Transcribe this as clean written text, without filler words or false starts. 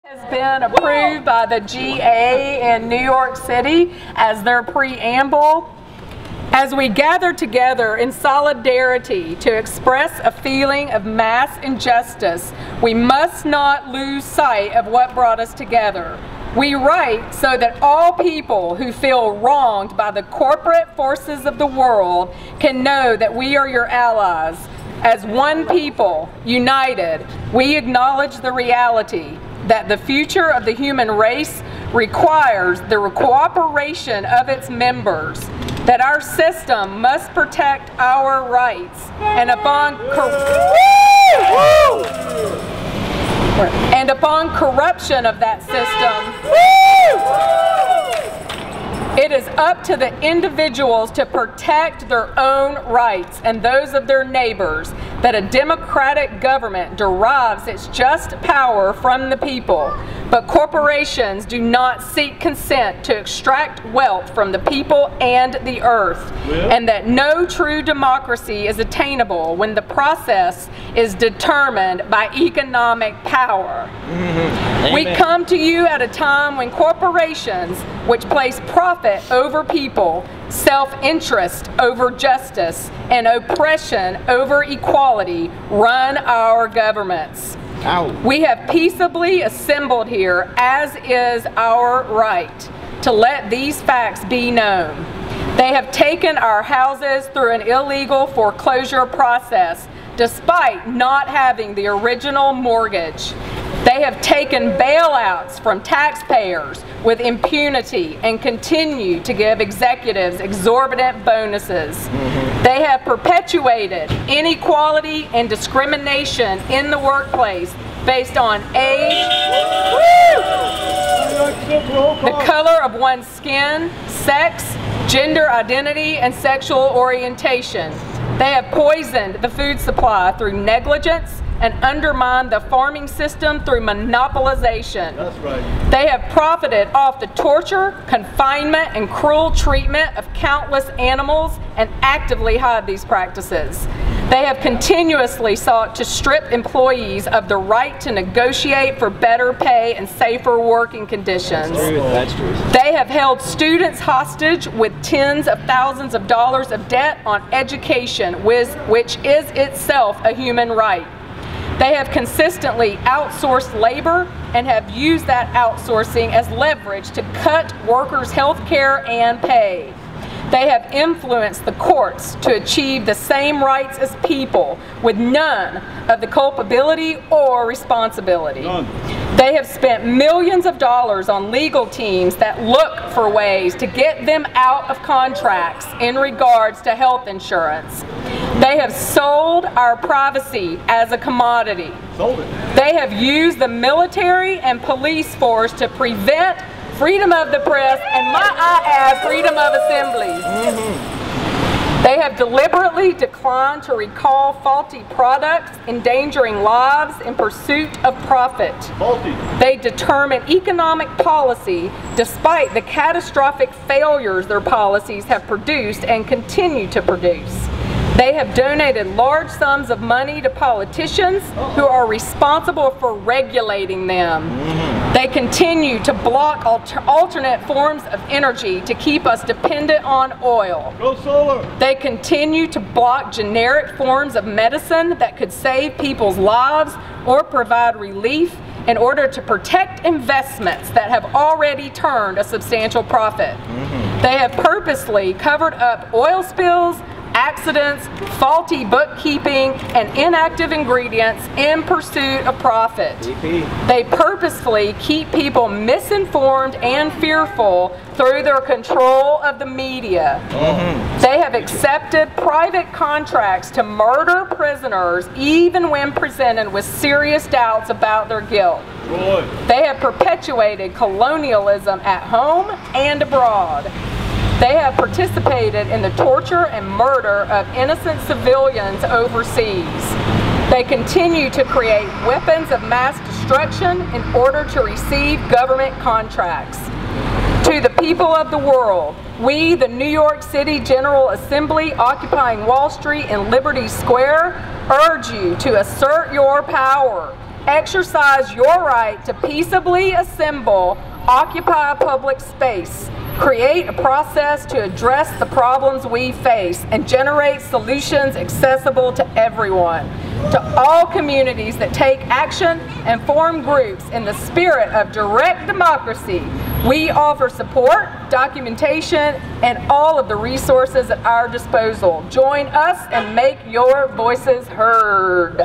Has been approved by the GA in New York City as their preamble. As we gather together in solidarity to express a feeling of mass injustice, we must not lose sight of what brought us together. We write so that all people who feel wronged by the corporate forces of the world can know that we are your allies. As one people, united, we acknowledge the reality that the future of the human race requires the cooperation of its members, that our system must protect our rights, and upon corruption of that system, it is up to the individuals to protect their own rights and those of their neighbors, that a democratic government derives its just power from the people, but corporations do not seek consent to extract wealth from the people and the earth, and that no true democracy is attainable when the process is determined by economic power. We come to you at a time when corporations, which place profit over people, self-interest over justice, and oppression over equality, run our governments. Ow. We have peaceably assembled here, as is our right, to let these facts be known. They have taken our houses through an illegal foreclosure process, despite not having the original mortgage. They have taken bailouts from taxpayers with impunity and continue to give executives exorbitant bonuses. They have perpetuated inequality and discrimination in the workplace based on age, the color of one's skin, sex, gender identity, and sexual orientation. They have poisoned the food supply through negligence and undermined the farming system through monopolization. That's right. They have profited off the torture, confinement, and cruel treatment of countless animals and actively hide these practices. They have continuously sought to strip employees of the right to negotiate for better pay and safer working conditions. That's true. They have held students hostage with tens of thousands of dollars of debt on education, which is itself a human right. They have consistently outsourced labor and have used that outsourcing as leverage to cut workers' health care and pay. They have influenced the courts to achieve the same rights as people, with none of the culpability or responsibility. They have spent millions of dollars on legal teams that look for ways to get them out of contracts in regards to health insurance. They have sold our privacy as a commodity. They have used the military and police force to prevent freedom of the press, and I add freedom of assembly. They have deliberately declined to recall faulty products, endangering lives in pursuit of profit. They determine economic policy despite the catastrophic failures their policies have produced and continue to produce. They have donated large sums of money to politicians who are responsible for regulating them. They continue to block alternate forms of energy to keep us dependent on oil. Go solar. They continue to block generic forms of medicine that could save people's lives or provide relief in order to protect investments that have already turned a substantial profit. They have purposely covered up oil spills, accidents, faulty bookkeeping, and inactive ingredients in pursuit of profit. They purposefully keep people misinformed and fearful through their control of the media. They have accepted private contracts to murder prisoners even when presented with serious doubts about their guilt. They have perpetuated colonialism at home and abroad. They have participated in the torture and murder of innocent civilians overseas. They continue to create weapons of mass destruction in order to receive government contracts. To the people of the world, we, the New York City General Assembly occupying Wall Street and Liberty Square, urge you to assert your power. exercise your right to peaceably assemble, occupy a public space, create a process to address the problems we face, and generate solutions accessible to everyone. To all communities that take action and form groups in the spirit of direct democracy, we offer support, documentation, and all of the resources at our disposal. Join us and make your voices heard.